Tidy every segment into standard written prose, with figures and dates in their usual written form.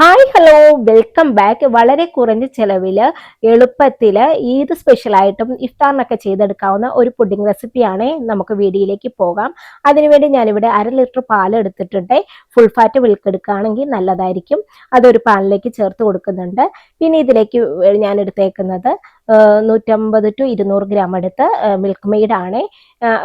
Hi hello welcome back. വളരെ കുറഞ്ഞ ചിലവിൽ എളുപ്പത്തിൽ ഈദ് സ്പെഷ്യലായിട്ടും ഇഫ്താറിനൊക്കെ ചെയ്തെടുക്കാവുന്ന ഒരു പുഡിംഗ് റെസിപ്പിയാണ്. നമുക്ക് വീഡിയോയിലേക്ക് പോകാം. അതിനുവേണ്ടി ഞാനിവിടെ 1/2 ലിറ്റർ പാൽ എടുത്തിട്ടുണ്ട്. ഫുൾ ഫാറ്റ് മിൽക്ക് എടുക്കുകയാണെങ്കിൽ നല്ലതായിരിക്കും. അതൊരു പാനിലേക്ക് ചേർത്ത് കൊടുക്കുന്നുണ്ട്. പിന്നെ ഇതിലേക്ക് ഞാൻ എടുത്തേക്കുന്നത് 150 to 200 ഗ്രാം എടുത്ത് മിൽക്ക് മെയ്ഡ് ആണ്.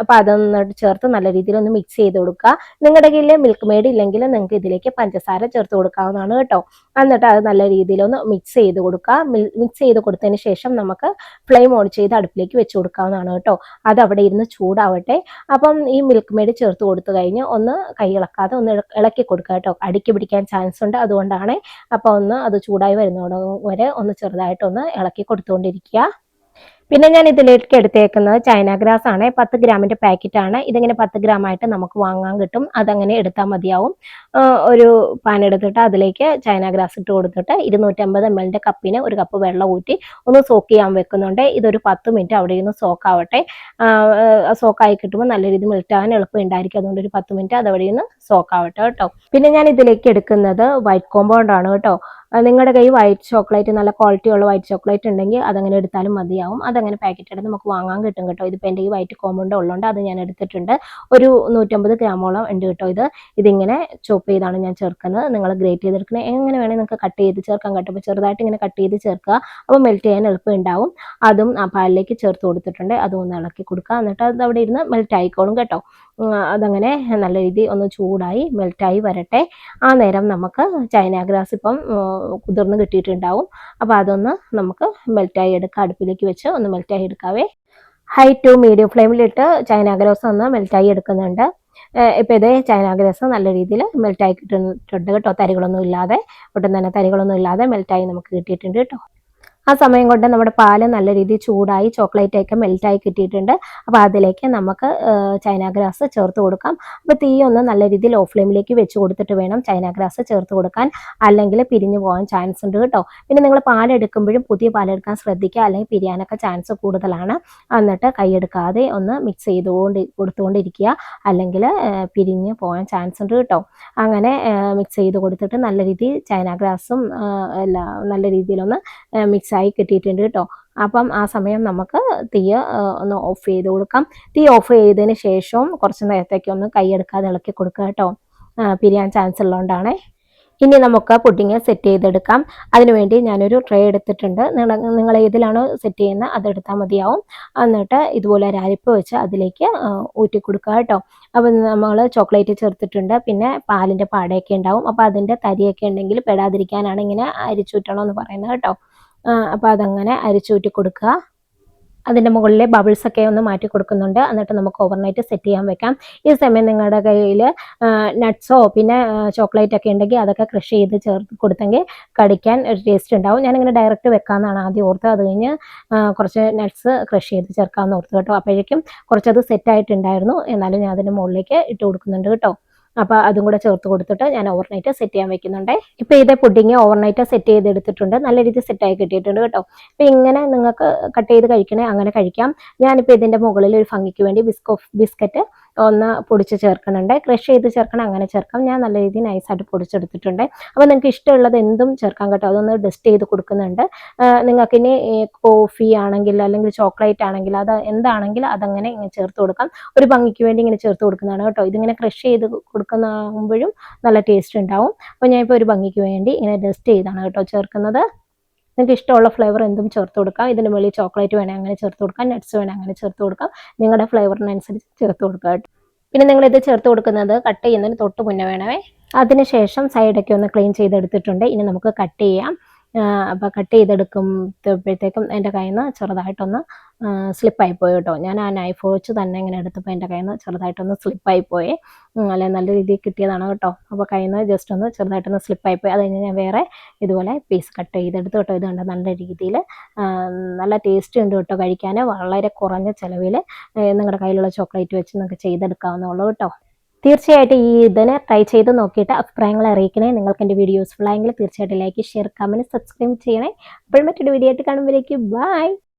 അപ്പം അതൊന്ന് ചേർത്ത് നല്ല രീതിയിൽ ഒന്ന് മിക്സ് ചെയ്ത് കൊടുക്കുക. നിങ്ങളുടെ കയ്യിൽ മിൽക്ക് മെയ്ഡ് ഇല്ലെങ്കിൽ നിങ്ങൾക്ക് ഇതിലേക്ക് പഞ്ചസാര ചേർത്ത് കൊടുക്കാവുന്നതാണ് കേട്ടോ. എന്നിട്ട് അത് നല്ല രീതിയിൽ ഒന്ന് മിക്സ് ചെയ്ത് കൊടുക്കുക. മിക്സ് ചെയ്ത് കൊടുത്തതിന് ശേഷം നമുക്ക് ഫ്ലെയിം ഓൺ ചെയ്ത് അടുപ്പിലേക്ക് വെച്ച് കൊടുക്കാവുന്നതാണ് കേട്ടോ. അത് അവിടെ ഇരുന്ന് ചൂടാവട്ടെ. അപ്പം ഈ മിൽക്ക് മെയ്ഡ് ചേർത്ത് കൊടുത്തു കഴിഞ്ഞ് ഒന്ന് കൈ ഇളക്കാതെ ഒന്ന് ഇളക്കി കൊടുക്കുക കേട്ടോ. അടിക്ക് പിടിക്കാൻ ചാൻസ് ഉണ്ട്, അതുകൊണ്ടാണ്. അപ്പോൾ ഒന്ന് അത് ചൂടായി വരുന്നതോടെ വരെ ഒന്ന് ചെറുതായിട്ടൊന്ന് ഇളക്കി കൊടുത്തുകൊണ്ടിരിക്കുക. പിന്നെ ഞാൻ ഇതിലേക്ക് എടുത്തേക്കുന്നത് ചൈന ഗ്രാസ് ആണ്. 10 ഗ്രാമിന്റെ പാക്കറ്റ് ആണ്. ഇതിങ്ങനെ 10 ഗ്രാം ആയിട്ട് നമുക്ക് വാങ്ങാൻ കിട്ടും. അതങ്ങനെ എടുത്താൽ മതിയാവും. ഒരു പാൻ എടുത്തിട്ട് അതിലേക്ക് ചൈന ഗ്രാസ് ഇട്ട് കൊടുത്തിട്ട് 250 ml കപ്പിന് 1 കപ്പ് വെള്ളം ഊറ്റി ഒന്ന് സോക്ക് ചെയ്യാൻ വെക്കുന്നുണ്ട്. ഇതൊരു 10 മിനിറ്റ് അവിടെ ഇരുന്ന് സോക്ക് ആവട്ടെ. സോക്കായി കിട്ടുമ്പോൾ നല്ല രീതിയിൽ മെൽറ്റ് ആകാൻ എളുപ്പം ഉണ്ടായിരിക്കും. അതുകൊണ്ട് ഒരു 10 മിനിറ്റ് അത് അവിടെ ഇരുന്ന് സോക്ക് ആവട്ടെ കേട്ടോ. പിന്നെ ഞാൻ ഇതിലേക്ക് എടുക്കുന്നത് വൈറ്റ് കോമ്പൗണ്ട് ആണ് കേട്ടോ. നിങ്ങളുടെ കയ്യിൽ വൈറ്റ് ചോക്ലേറ്റ്, നല്ല ക്വാളിറ്റി ഉള്ള വൈറ്റ് ചോക്ലേറ്റ് ഉണ്ടെങ്കിൽ അതങ്ങനെ എടുത്താലും മതിയാവും. അതങ്ങനെ പാക്കറ്റ് എടുത്ത് നമുക്ക് വാങ്ങാൻ കിട്ടും കേട്ടോ. ഇതിപ്പോൾ എൻ്റെ ഈ വൈറ്റ് കോമ്പൗണ്ട് ഉള്ളതുകൊണ്ട് അത് ഞാൻ എടുത്തിട്ടുണ്ട്. ഒരു 150 ഗ്രാമോളം ഉണ്ട് കേട്ടോ. ഇതിങ്ങനെ ചോപ്പ് ചെയ്താണ് ഞാൻ ചേർക്കുന്നത്. നിങ്ങൾ ഗ്രേറ്റ് ചെയ്തെടുക്കണേ, എങ്ങനെ വേണമെങ്കിൽ നിങ്ങൾക്ക് കട്ട് ചെയ്ത് ചേർക്കാൻ കേട്ടോ. അപ്പോൾ ചെറുതായിട്ട് ഇങ്ങനെ കട്ട് ചെയ്ത് ചേർക്കുക. അപ്പോൾ മെൽറ്റ് ചെയ്യാൻ എളുപ്പം ഉണ്ടാവും. അതും ആ പാലിലേക്ക് ചേർത്ത് കൊടുത്തിട്ടുണ്ട്. അതും ഒന്ന് ഇളക്കി കൊടുക്കുക. എന്നിട്ട് അത് അവിടെ ഇരുന്ന് മെൽറ്റ് ആയിക്കോളും കേട്ടോ. അതങ്ങനെ നല്ല രീതിയിൽ ഒന്ന് ചൂടായി മെൽറ്റായി വരട്ടെ. ആ നേരം നമുക്ക് ചൈന ഗ്രാസ് ഇപ്പം കുതിർന്ന് കിട്ടിയിട്ടുണ്ടാവും. അപ്പോൾ അതൊന്ന് നമുക്ക് മെൽറ്റായി എടുക്കാം. അടുപ്പിലേക്ക് വെച്ച് ഒന്ന് മെൽറ്റായി എടുക്കാവേ. ഹൈ ടു മീഡിയം ഫ്ലെയിമിലിട്ട് ചൈന ഗ്രാസ് ഒന്ന് മെൽറ്റായി എടുക്കുന്നുണ്ട്. ഇപ്പം ഇതേ ചൈന ഗ്രാസ് നല്ല രീതിയിൽ മെൽറ്റായി കിട്ടിയിട്ടുണ്ട് കേട്ടോ. തരികളൊന്നും ഇല്ലാതെ, ഒട്ടും തന്നെ തരികളൊന്നും ഇല്ലാതെ മെൽറ്റായി നമുക്ക് കിട്ടിയിട്ടുണ്ട് കേട്ടോ. ആ സമയം കൊണ്ട് നമ്മുടെ പാല് നല്ല രീതിയിൽ ചൂടായി ചോക്ലേറ്റ് ഒക്കെ മെൽറ്റായി കിട്ടിയിട്ടുണ്ട്. അപ്പോൾ അതിലേക്ക് നമുക്ക് ചൈന ഗ്രാസ് ചേർത്ത് കൊടുക്കാം. അപ്പോൾ തീ ഒന്ന് നല്ല രീതിയിൽ ലോ ഫ്ലെയിമിലേക്ക് വെച്ച് കൊടുത്തിട്ട് വേണം ചൈന ഗ്രാസ് ചേർത്ത് കൊടുക്കാൻ, അല്ലെങ്കിൽ പിരിഞ്ഞു പോകാൻ ചാൻസ് ഉണ്ട് കേട്ടോ. പിന്നെ നിങ്ങൾ പാലെടുക്കുമ്പോഴും പുതിയ പാലെടുക്കാൻ ശ്രദ്ധിക്കുക, അല്ലെങ്കിൽ പിരിയാനൊക്കെ ചാൻസ് കൂടുതലാണ്. എന്നിട്ട് കൈയെടുക്കാതെ ഒന്ന് മിക്സ് കൊടുത്തുകൊണ്ടിരിക്കുക, അല്ലെങ്കിൽ പിരിഞ്ഞ് പോകാൻ ചാൻസ് ഉണ്ട് കേട്ടോ. അങ്ങനെ മിക്സ് ചെയ്ത് കൊടുത്തിട്ട് നല്ല രീതിയിൽ ചൈന ഗ്രാസും എല്ലാം നല്ല രീതിയിലൊന്ന് മിക്സ് ആയി കിട്ടിയിട്ടുണ്ട് കേട്ടോ. അപ്പം ആ സമയം നമുക്ക് തീ ഒന്ന് ഓഫ് ചെയ്ത് കൊടുക്കാം. തീ ഓഫ് ചെയ്തതിന് ശേഷവും കുറച്ച് നേരത്തേക്ക് ഒന്ന് കൈയെടുക്കാതെ ഇളക്കി കൊടുക്കുക കേട്ടോ. പിരിയാൻ ചാൻസ് ഉള്ളതുകൊണ്ടാണ്. ഇനി നമുക്ക് പുഡിങ് സെറ്റ് ചെയ്തെടുക്കാം. അതിനുവേണ്ടി ഞാനൊരു ട്രേ എടുത്തിട്ടുണ്ട്. നിങ്ങൾ ഏതിലാണോ സെറ്റ് ചെയ്യുന്നത് അതെടുത്താൽ മതിയാവും. എന്നിട്ട് ഇതുപോലെ ഒരു അരിപ്പ് വെച്ച് അതിലേക്ക് ഊറ്റി കൊടുക്കുക കേട്ടോ. അപ്പം നമ്മൾ ചോക്ലേറ്റ് ചേർത്തിട്ടുണ്ട്, പിന്നെ പാലിൻ്റെ പാടയൊക്കെ ഉണ്ടാവും. അപ്പോൾ അതിൻ്റെ തരിയൊക്കെ ഉണ്ടെങ്കിൽ പെടാതിരിക്കാനാണ് ഇങ്ങനെ അരിച്ചൂറ്റണമെന്ന് പറയുന്നത് കേട്ടോ. അപ്പോൾ അതങ്ങനെ അരിച്ചൂറ്റി കൊടുക്കുക. അതിൻ്റെ മുകളിലെ ബബിൾസ് ഒക്കെ ഒന്ന് മാറ്റി കൊടുക്കുന്നുണ്ട്. എന്നിട്ട് നമുക്ക് ഓവർനൈറ്റ് സെറ്റ് ചെയ്യാൻ വെക്കാം. ഈ സമയം നിങ്ങളുടെ കയ്യിൽ നട്ട്സോ പിന്നെ ചോക്ലേറ്റ് ഒക്കെ ഉണ്ടെങ്കിൽ അതൊക്കെ ക്രഷ് ചെയ്ത് ചേർത്ത് കൊടുത്തെങ്കിൽ കടിക്കാൻ ഒരു ടേസ്റ്റ് ഉണ്ടാവും. ഞാനിങ്ങനെ ഡയറക്റ്റ് വെക്കാമെന്നാണ് ആദ്യം ഓർത്തത്. അത് കഴിഞ്ഞ് കുറച്ച് നട്ട്സ് ക്രഷ് ചെയ്ത് ചേർക്കാമെന്ന് ഓർത്ത് കേട്ടോ. അപ്പോഴേക്കും കുറച്ചത് സെറ്റായിട്ടുണ്ടായിരുന്നു. എന്നാലും ഞാൻ അതിൻ്റെ മുകളിലേക്ക് ഇട്ട് കൊടുക്കുന്നുണ്ട് കേട്ടോ. അപ്പോൾ അതും കൂടെ ചേർത്ത് കൊടുത്തിട്ട് ഞാൻ ഓവർനൈറ്റ് സെറ്റ് ചെയ്യാൻ വെക്കുന്നുണ്ട്. ഇപ്പോൾ ഇതേ പുഡിങ് ഓവർനൈറ്റ് സെറ്റ് ചെയ്തെടുത്തിട്ടുണ്ട്. നല്ല രീതിയിൽ സെറ്റായി കിട്ടിയിട്ടുണ്ട് കേട്ടോ. അപ്പോൾ ഇങ്ങനെ നിങ്ങൾക്ക് കട്ട് ചെയ്ത് കഴിക്കണേ അങ്ങനെ കഴിക്കാം. ഞാനിപ്പോൾ ഇതിൻ്റെ മുകളിൽ ഒരു ഭംഗിക്ക് വേണ്ടി ബിസ്ക്കറ്റ് ഒന്ന് പൊടിച്ച് ചേർക്കുന്നുണ്ട്. ക്രഷ് ചെയ്ത് ചേർക്കണം, അങ്ങനെ ചേർക്കാം. ഞാൻ നല്ല രീതിയിൽ നൈസായിട്ട് പൊടിച്ചെടുത്തിട്ടുണ്ട്. അപ്പോൾ നിങ്ങൾക്ക് ഇഷ്ടമുള്ളത് എന്തും ചേർക്കാം കേട്ടോ. അതൊന്ന് ഡസ്റ്റ് ചെയ്ത് കൊടുക്കുന്നുണ്ട്. നിങ്ങൾക്ക് ഇനി കോഫി ആണെങ്കിൽ അല്ലെങ്കിൽ ചോക്ലേറ്റ് ആണെങ്കിൽ അത് എന്താണെങ്കിൽ അതങ്ങനെ ഇങ്ങനെ ചേർത്ത് കൊടുക്കാം. ഒരു ഭംഗിക്ക് വേണ്ടി ഇങ്ങനെ ചേർത്ത് കൊടുക്കുന്നതാണ് കേട്ടോ. ഇതിങ്ങനെ ക്രഷ് ചെയ്ത് കൊടുക്കുന്നതാകുമ്പോഴും നല്ല ടേസ്റ്റ് ഉണ്ടാവും. അപ്പോൾ ഞാനിപ്പോൾ ഒരു ഭംഗിക്ക് വേണ്ടി ഇങ്ങനെ ഡസ്റ്റ് ചെയ്താണ് കേട്ടോ ചേർക്കുന്നത്. നിങ്ങൾക്ക് ഇഷ്ടമുള്ള ഫ്ലേവർ എന്തും ചേർത്ത് കൊടുക്കാം. ഇതിന് മുകളിൽ ചോക്ലേറ്റ് വേണേൽ അങ്ങനെ ചേർത്ത് കൊടുക്കാം, നട്ട്സ് വേണേൽ അങ്ങനെ ചേർത്ത് കൊടുക്കാം. നിങ്ങളുടെ ഫ്ലേവറിനനുസരിച്ച് ചേർത്ത് കൊടുക്കുക കേട്ടോ. പിന്നെ നിങ്ങളിത് ചേർത്ത് കൊടുക്കുന്നത് കട്ട് ചെയ്യുന്നതിന് തൊട്ട് മുന്നേ വേണമേ. അതിനുശേഷം സൈഡൊക്കെ ഒന്ന് ക്ലീൻ ചെയ്തെടുത്തിട്ടുണ്ട്. ഇനി നമുക്ക് കട്ട് ചെയ്യാം. അപ്പോൾ കട്ട് ചെയ്തെടുക്കുമ്പോഴത്തേക്കും എൻ്റെ കയ്യിൽ നിന്ന് ചെറുതായിട്ടൊന്ന് സ്ലിപ്പായിപ്പോയി കേട്ടോ. ഞാൻ ആ നൈഫ് വെച്ച് തന്നെ ഇങ്ങനെ എടുത്തപ്പോൾ എൻ്റെ കയ്യിൽ നിന്ന് ചെറുതായിട്ടൊന്ന് സ്ലിപ്പായിപ്പോയി. അല്ലെ നല്ല രീതിയിൽ കിട്ടിയതാണ് കേട്ടോ. അപ്പോൾ കയ്യിൽ നിന്ന് ജസ്റ്റ് ഒന്ന് ചെറുതായിട്ടൊന്ന് സ്ലിപ്പായിപ്പോയി. അത് കഴിഞ്ഞ് ഞാൻ വേറെ ഇതുപോലെ പീസ് കട്ട് ചെയ്തെടുത്ത് കേട്ടോ. ഇത് കണ്ട നല്ല രീതിയിൽ നല്ല ടേസ്റ്റ് ഉണ്ട് കേട്ടോ കഴിക്കാൻ. വളരെ കുറഞ്ഞ ചിലവിൽ നിങ്ങളുടെ കയ്യിലുള്ള ചോക്ലേറ്റ് വെച്ച് നിങ്ങൾക്ക് ചെയ്തെടുക്കാവുന്നുള്ളൂ കേട്ടോ. തീർച്ചയായിട്ടും ഇതിനെ ട്രൈ ചെയ്ത് നോക്കിയിട്ട് അഭിപ്രായങ്ങൾ അറിയിക്കണേ. നിങ്ങൾക്ക് എൻ്റെ വീഡിയോ യൂസ്ഫുൾ ആയെങ്കിൽ തീർച്ചയായിട്ടും ലൈക്ക്, ഷെയർ, കമൻറ്റ്, സബ്സ്ക്രൈബ് ചെയ്യണേ. അപ്പോൾ മറ്റൊരു വീഡിയോ ആയിട്ട് കാണുമ്പോഴേക്കും ബൈ.